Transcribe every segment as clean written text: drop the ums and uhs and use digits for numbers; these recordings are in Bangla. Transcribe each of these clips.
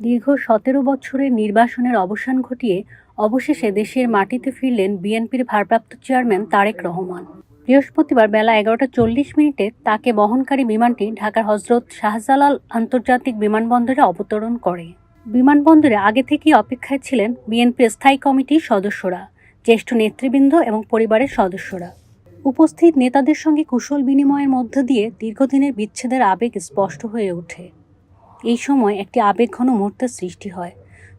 দীর্ঘ 17 বছরের নির্বাসনের অবসান ঘটিয়ে অবশেষে দেশের মাটিতে ফিরলেন বিএনপির ভারপ্রাপ্ত চেয়ারম্যান তারেক রহমান। বৃহস্পতিবার বেলা 11টা 40 তাকে বহনকারী বিমানটি ঢাকার হজরত শাহজালাল আন্তর্জাতিক বিমানবন্দরে অবতরণ করে। বিমানবন্দরে আগে থেকেই অপেক্ষায় ছিলেন বিএনপির স্থায়ী কমিটির সদস্যরা, জ্যেষ্ঠ নেতৃবৃন্দ এবং পরিবারের সদস্যরা। উপস্থিত নেতাদের সঙ্গে কুশল বিনিময়ের মধ্য দিয়ে দীর্ঘদিনের বিচ্ছেদের আবেগ স্পষ্ট হয়ে ওঠে। এই সময় একটি আবেগঘন মুহূর্তের সৃষ্টি হয়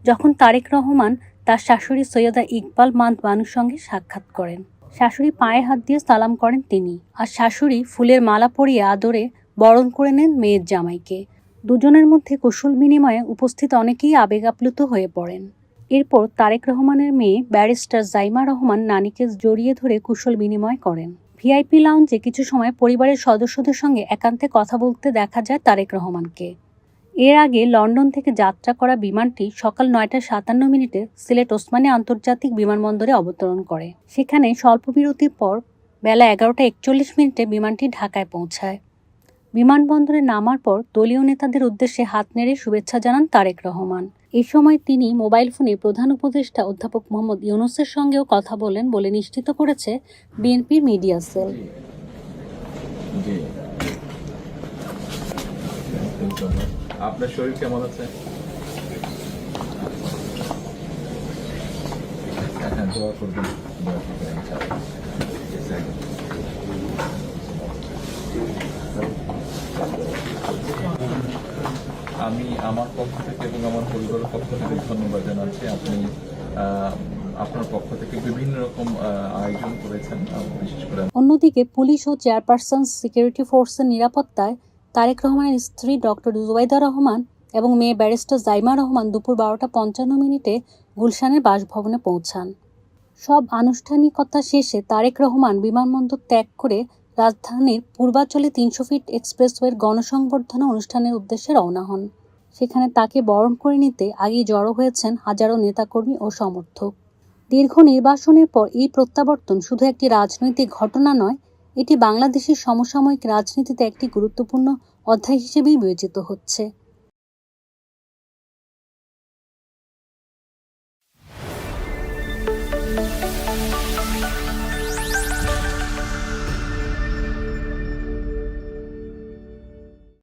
যখন তারেক রহমান তার শাশুড়ি সৈয়দা ইকবাল মান্দ বানুর সঙ্গে সাক্ষাৎ করেন। শাশুড়ি পায়ে হাত দিয়ে সালাম করেন তিনি, আর শাশুড়ি ফুলের মালা পরিয়ে আদরে বরণ করে নেন মেয়ের জামাইকে। দুজনের মধ্যে কুশল বিনিময়ে উপস্থিত অনেকেই আবেগ আপ্লুত হয়ে পড়েন। এরপর তারেক রহমানের মেয়ে ব্যারিস্টার জাইমা রহমান নানিকে জড়িয়ে ধরে কুশল বিনিময় করেন। ভিআইপি লাউঞ্জে কিছু সময় পরিবারের সদস্যদের সঙ্গে একান্তে কথা বলতে দেখা যায় তারেক রহমানকে। এর আগে লন্ডন থেকে যাত্রা করা বিমানটি সকাল 9টা 57 সিলেট ওসমানী আন্তর্জাতিক বিমানবন্দরে অবতরণ করে। সেখানে স্বল্প বিরতির পর বেলা 11টা 41 বিমানটি ঢাকায় পৌঁছায়। বিমানবন্দরে নামার পর দলীয় নেতাদের উদ্দেশ্যে হাত নেড়ে শুভেচ্ছা জানান তারেক রহমান। এই সময় তিনি মোবাইল ফোনে প্রধান উপদেষ্টা অধ্যাপক মোহাম্মদ ইউনূসের সঙ্গেও কথা বলেন বলে নিশ্চিত করেছে বিএনপির মিডিয়া সেল। আপনার শরীর কেমন আছে? দোয়া করবেন। আমি আমার পক্ষ থেকে এবং আমার পরিবারের পক্ষ থেকে ধন্যবাদ জানাচ্ছি। আপনি আপনার পক্ষ থেকে বিভিন্ন রকম আয়োজন করেছেন, বিশেষ করে। অন্যদিকে পুলিশ ও চেয়ারপারসন সিকিউরিটি ফোর্সের নিরাপত্তায় তারেক রহমানের স্ত্রী ডক্টর জুবাইদা রহমান এবং মেয়ে ব্যারিস্টার জাইমা রহমান দুপুর 12টা 55 গুলশানের বাসভবনে পৌঁছান। সব আনুষ্ঠানিকতা শেষে তারেক রহমান বিমানবন্দর ত্যাগ করে রাজধানীর পূর্বাঞ্চলে 300 ফিট এক্সপ্রেসওয়ের গণসংবর্ধনা অনুষ্ঠানের উদ্দেশ্যে রওনা হন। সেখানে তাকে বরণ করে নিতে আগেই জড়ো হয়েছেন হাজারো নেতাকর্মী ও সমর্থক। দীর্ঘ নির্বাসনের পর এই প্রত্যাবর্তন শুধু একটি রাজনৈতিক ঘটনা নয়, এটি বাংলাদেশের সমসাময়িক রাজনীতিতে একটি গুরুত্বপূর্ণ অধ্যায় হিসেবেই বিবেচিত হচ্ছে।